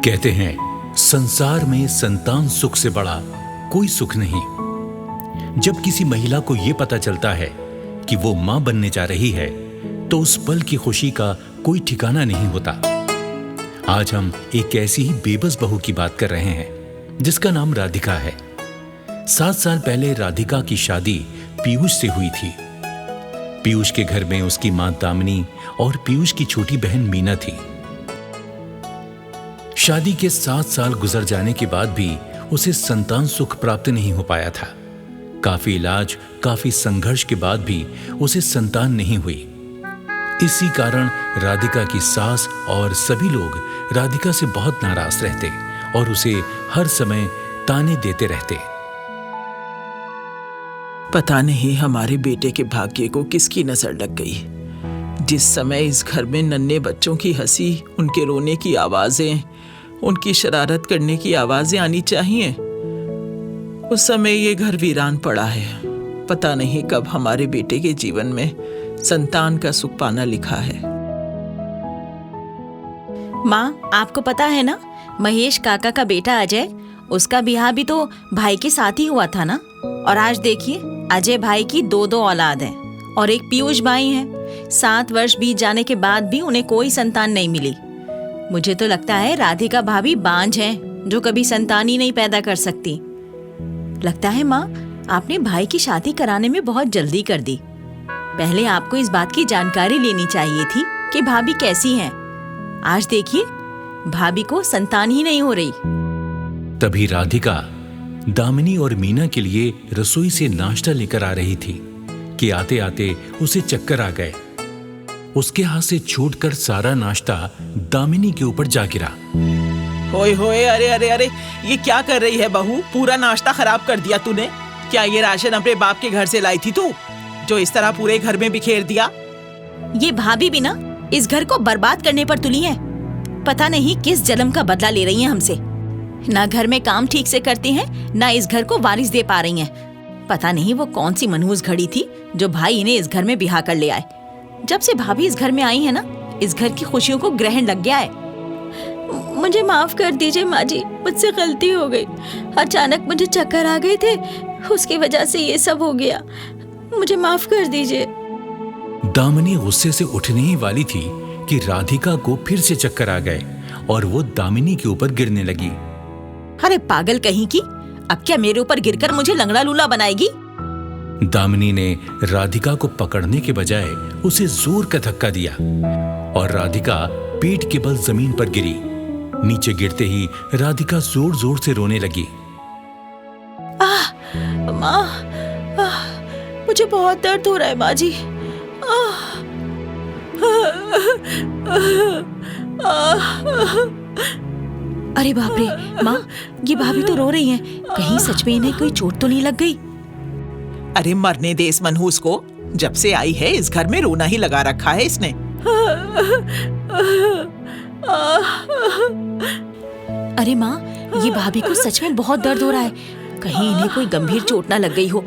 कहते हैं संसार में संतान सुख से बड़ा कोई सुख नहीं। जब किसी महिला को यह पता चलता है कि वो मां बनने जा रही है तो उस पल की खुशी का कोई ठिकाना नहीं होता। आज हम एक ऐसी ही बेबस बहू की बात कर रहे हैं जिसका नाम राधिका है। 7 साल पहले राधिका की शादी पीयूष से हुई थी। पीयूष के घर में उसकी मां दामिनी और पीयूष की छोटी बहन मीना थी। शादी के 7 साल गुजर जाने के बाद भी उसे संतान सुख प्राप्त नहीं हो पाया था। काफी इलाज, काफी संघर्ष के बाद भी उसे संतान नहीं हुई। इसी कारण राधिका की सास और सभी लोग राधिका से बहुत नाराज रहते और उसे हर समय ताने देते रहते। पता नहीं हमारे बेटे के भाग्य को किसकी नजर लग गई। जिस समय इस घर में नन्हे बच्चों की हंसी, उनके रोने की आवाजें, उनकी शरारत करने की आवाजें आनी चाहिए, उस समय ये घर वीरान पड़ा है। पता नहीं कब हमारे बेटे के जीवन में संतान का सुख पाना लिखा है। माँ, आपको पता है ना, महेश काका का बेटा अजय, उसका ब्याह भी तो भाई के साथ ही हुआ था ना। और आज देखिए, अजय भाई की 2 औलाद हैं और एक पीयूष भाई हैं। 7 वर्ष बीत जाने के बाद भी उन्हें कोई संतान नहीं मिली। मुझे तो लगता है राधिका भाभी बांझ हैं, जो कभी संतान ही नहीं पैदा कर सकती। लगता है माँ, आपने भाई की शादी कराने में बहुत जल्दी कर दी। पहले आपको इस बात की जानकारी लेनी चाहिए थी कि भाभी कैसी हैं। आज देखिए, भाभी को संतान ही नहीं हो रही। तभी राधिका दामिनी और मीना के लिए रसोई से नाश्ता लेकर आ रही थी कि आते आते उसे चक्कर आ गए। उसके हाथ से छूटकर सारा नाश्ता दामिनी के ऊपर जा गिरा। होए होए, अरे अरे अरे, ये क्या कर रही है बहू? पूरा नाश्ता खराब कर दिया तूने। क्या ये राशन अपने बाप के घर से लाई थी तू, जो इस तरह पूरे घर में बिखेर दिया? ये भाभी भी ना इस घर को बर्बाद करने पर तुली है। पता नहीं किस जन्म का बदला ले रही हैं हमसे। ना घर में काम ठीक से करती हैं, ना इस घर को वारिस दे पा रही हैं। पता नहीं वो कौन सी मनहूस घड़ी थी जो भाई इन्हें इस घर में बिहा कर ले आए। जब से भाभी इस घर में आई है ना, इस घर की खुशियों को ग्रहण लग गया है। मुझे माफ कर दीजिए माँ जी, मुझसे गलती हो गई। अचानक मुझे चक्कर आ गए थे, उसकी वजह से ये सब हो गया। मुझे माफ कर दीजिए। दामिनी गुस्से से उठने ही वाली थी कि राधिका को फिर से चक्कर आ गए और वो दामिनी के ऊपर गिरने लगी। अरे पागल कहीं की, अब क्या मेरे ऊपर गिरकर मुझे लंगड़ा लूला बनाएगी? दामिनी ने राधिका को पकड़ने के बजाय उसे जोर का धक्का दिया और राधिका पीठ के बल जमीन पर गिरी। नीचे गिरते ही राधिका जोर जोर से रोने लगी। माँ, मुझे बहुत दर्द हो रहा है माँ जी। अरे बाप रे माँ, ये भाभी तो रो रही हैं। कहीं सच में इन्हें कोई चोट तो नहीं लग गई? अरे मरने दे इस मनहूस को। जब से आई है इस घर में रोना ही लगा रखा है इसने। अरे माँ, ये भाभी को सच में बहुत दर्द हो रहा है। कहीं इन्हें कोई गंभीर चोट ना लग गई हो।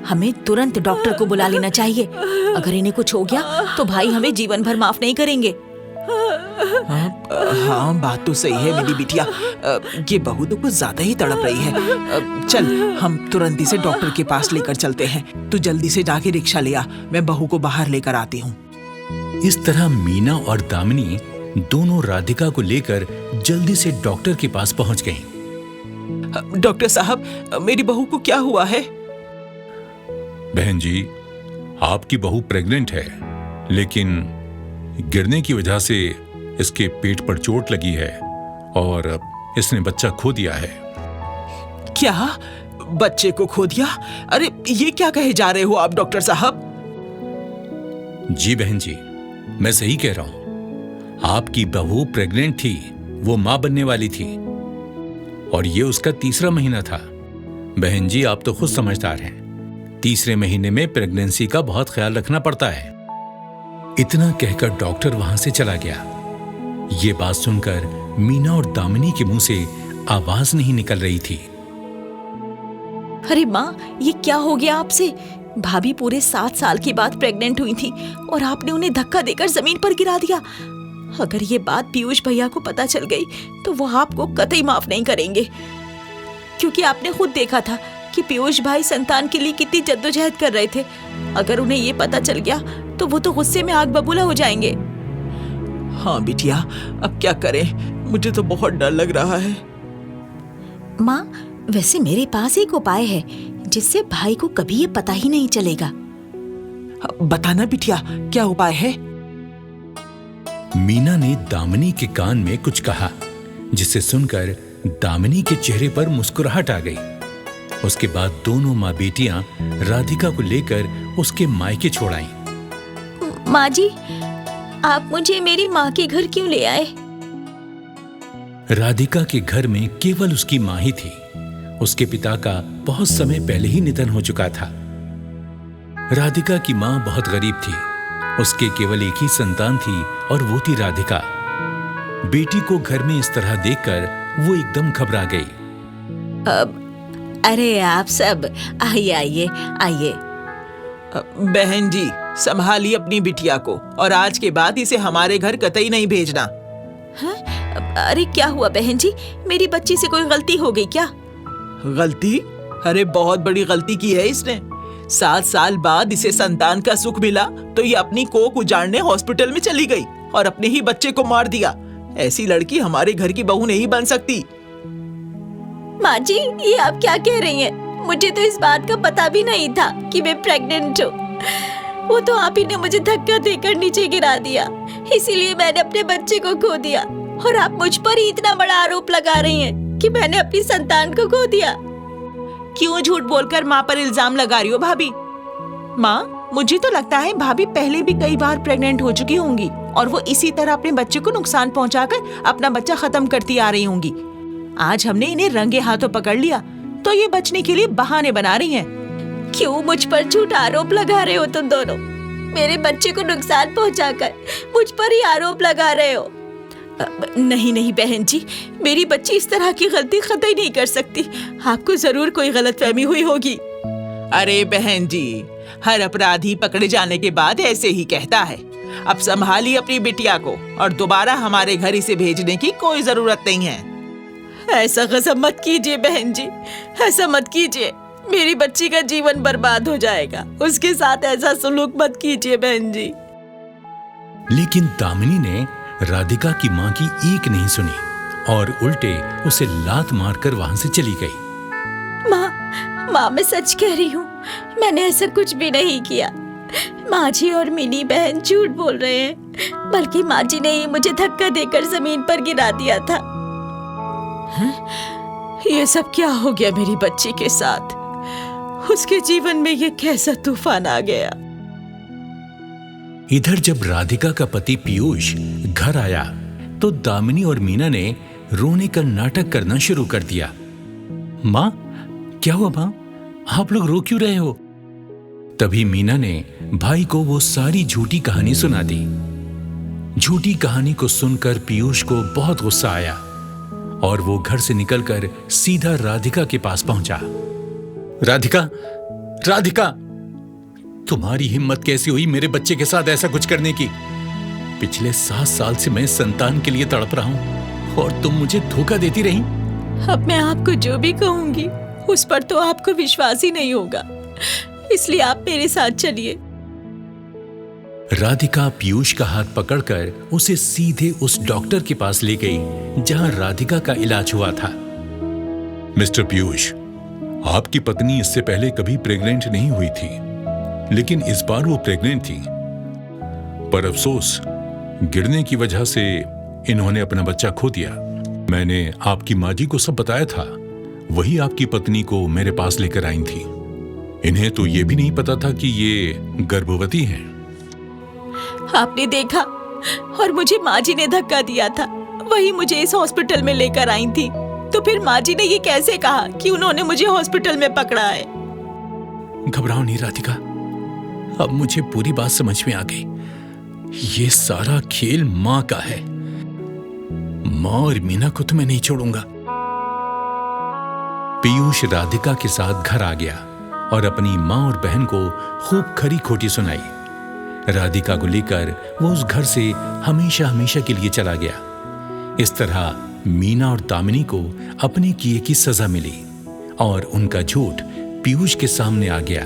हमें तुरंत डॉक्टर को बुला लेना चाहिए। अगर इन्हें कुछ हो गया तो भाई हमें जीवन भर माफ नहीं करेंगे। हाँ, बात तो सही है मेरी बिटिया। ये बहू तो कुछ ज्यादा ही तड़प रही है। चल, हम तुरंत इसे डॉक्टर के पास लेकर चलते हैं। तू जल्दी से जाके रिक्शा ले आ, मैं बहू को बाहर लेकर आती हूँ। इस तरह मीना और दामिनी दोनों राधिका को लेकर जल्दी से डॉक्टर के पास पहुंच गईं। डॉक्टर साहब, मेरी बहू को क्या हुआ है? बहन जी, आपकी बहू प्रेग्नेंट है, लेकिन गिरने की वजह से इसके पेट पर चोट लगी है और इसने बच्चा खो दिया है। क्या? बच्चे को खो दिया? अरे ये क्या कहे जा रहे हो आप डॉक्टर साहब? जी बहन जी, मैं सही कह रहा हूं। आपकी बहू प्रेग्नेंट थी, वो मां बनने वाली थी और ये उसका 3रा महीना था। बहन जी, आप तो खुद समझदार हैं। 3रे महीने में प्रेगनेंसी का बहुत ख्याल रखना पड़ता है। इतना कहकर डॉक्टर वहां से चला गया। ये बात सुनकर मीना और दामिनी के मुंह से आवाज नहीं निकल रही थी। अरे माँ, ये क्या हो गया आपसे? भाभी पूरे 7 साल के बाद प्रेग्नेंट हुई थी और आपने उन्हें धक्का देकर जमीन पर गिरा दिया। अगर ये बात पीयूष भैया को पता चल गई तो वो आपको कतई माफ नहीं करेंगे, क्योंकि आपने खुद देखा था कि पीयूष भाई संतान के लिए कितनी जद्दोजहद कर रहे थे। अगर उन्हें ये पता चल गया तो वो तो गुस्से में आग बबूला हो जाएंगे। हाँ बिटिया, अब क्या करें, मुझे तो बहुत डर लग रहा है। माँ, वैसे मेरे पास एक उपाय है जिससे भाई को कभी ये पता ही नहीं चलेगा। बताना बिटिया, क्या उपाय है? मीना ने दामिनी के कान में कुछ कहा, जिसे सुनकर दामिनी के चेहरे पर मुस्कुराहट आ गई। उसके बाद दोनों माँ बेटियां राधिका को लेकर उसके मायके छोड़ आईं। माँ जी, आप मुझे मेरी माँ के घर क्यों ले आए? राधिका के घर में केवल उसकी माँ ही थी। उसके पिता का बहुत समय पहले ही निधन हो चुका था। राधिका की माँ बहुत गरीब थी। उसके केवल एक ही संतान थी और वो थी राधिका। बेटी को घर में इस तरह देखकर वो एकदम घबरा गई। अरे आप सब आइए आइए आइए। बहन जी, संभालिए अपनी बिटिया को और आज के बाद इसे हमारे घर कतई नहीं भेजना। हाँ? अरे क्या हुआ बहन जी, मेरी बच्ची से कोई गलती हो गई क्या? गलती? अरे बहुत बड़ी गलती की है इसने। 7 साल बाद इसे संतान का सुख मिला तो ये अपनी कोख उजाड़ने हॉस्पिटल में चली गई और अपने ही बच्चे को मार दिया। ऐसी लड़की हमारे घर की बहू नहीं बन सकती। माँ जी, ये आप क्या कह रही हैं? मुझे तो इस बात का पता भी नहीं था कि मैं प्रेग्नेंट हूँ। वो तो आप ही ने मुझे धक्का देकर नीचे गिरा दिया, इसीलिए मैंने अपने बच्चे को खो दिया। और आप मुझ पर ही इतना बड़ा आरोप लगा रही हैं कि मैंने अपनी संतान को खो दिया। क्यों झूठ बोलकर माँ पर इल्जाम लगा रही हो भाभी? माँ, मुझे तो लगता है भाभी पहले भी कई बार प्रेग्नेंट हो चुकी होंगी और वो इसी तरह अपने बच्चे को नुकसान पहुंचाकर अपना बच्चा खत्म करती आ रही होंगी। आज हमने इन्हें रंगे हाथों पकड़ लिया तो ये बचने के लिए बहाने बना रही हैं। क्यों मुझ पर झूठ आरोप लगा रहे हो तुम दोनों? मेरे बच्चे को नुकसान पहुंचाकर मुझ पर ही आरोप लगा रहे हो। नहीं नहीं बहन जी, मेरी बच्ची इस तरह की गलती कतई नहीं कर सकती। आपको जरूर कोई गलतफहमी हुई होगी। अरे बहन जी, हर अपराधी पकड़े जाने के बाद ऐसे ही कहता है। अब संभालिए अपनी बिटिया को और दोबारा हमारे घर इसे भेजने की कोई जरूरत नहीं है। ऐसा कसम मत कीजिए बहन जी, ऐसा मत कीजिए। मेरी बच्ची का जीवन बर्बाद हो जाएगा। उसके साथ ऐसा सलूक मत कीजिए बहन जी। लेकिन दामिनी ने राधिका की माँ की एक नहीं सुनी और उल्टे उसे लात मारकर वहां से चली गई। माँ, मैं सच कह रही हूँ, मैंने ऐसा कुछ भी नहीं किया। माँ जी और मिनी बहन झूठ बोल रहे हैं, बल्कि माँ जी ने ही मुझे धक्का देकर जमीन पर गिरा दिया था। ये सब क्या हो गया मेरी बच्ची के साथ? उसके जीवन में ये कैसा तूफान आ गया? इधर जब राधिका का पति पीयूष घर आया तो दामिनी और मीना ने रोने का नाटक करना शुरू कर दिया। माँ, क्या हुआ माँ? आप लोग रो क्यों रहे हो? तभी मीना ने भाई को वो सारी झूठी कहानी सुना दी। झूठी कहानी को सुनकर पीयूष को बहुत गुस्सा आया और वो घर से निकलकर सीधा राधिका के पास पहुंचा। राधिका, राधिका, तुम्हारी हिम्मत कैसी हुई मेरे बच्चे के साथ ऐसा कुछ करने की? पिछले 7 साल से मैं संतान के लिए तड़प रहा हूं और तुम मुझे धोखा देती रही। अब मैं आपको जो भी कहूंगी उस पर तो आपको विश्वास ही नहीं होगा, इसलिए आप मेरे साथ चलिए। राधिका पीयूष का हाथ पकड़कर उसे सीधे उस डॉक्टर के पास ले गई जहां राधिका का इलाज हुआ था। मिस्टर पीयूष, आपकी पत्नी इससे पहले कभी प्रेग्नेंट नहीं हुई थी, लेकिन इस बार वो प्रेग्नेंट थी। पर अफसोस, गिरने की वजह से इन्होंने अपना बच्चा खो दिया। मैंने आपकी माँ जी को सब बताया था, वही आपकी पत्नी को मेरे पास लेकर आई थी। इन्हें तो ये भी नहीं पता था कि ये गर्भवती हैं। आपने देखा, और मुझे माँ जी ने धक्का दिया था, वही मुझे इस हॉस्पिटल में लेकर आई थी। तो फिर माँ जी ने ये कैसे कहा कि उन्होंने मुझे हॉस्पिटल में पकड़ा है? घबराओ नहीं राधिका, अब मुझे पूरी बात समझ में आ गई। ये सारा खेल माँ का है। माँ और मीना को तो मैं नहीं छोड़ूंगा। पीयूष राधिका के साथ घर आ गया और अपनी माँ और बहन को खूब खरी खोटी सुनाई। राधिका को लेकर वो उस घर से हमेशा हमेशा के लिए चला गया। इस तरह मीना और दामिनी को अपने किए की सजा मिली और उनका झूठ पीयूष के सामने आ गया।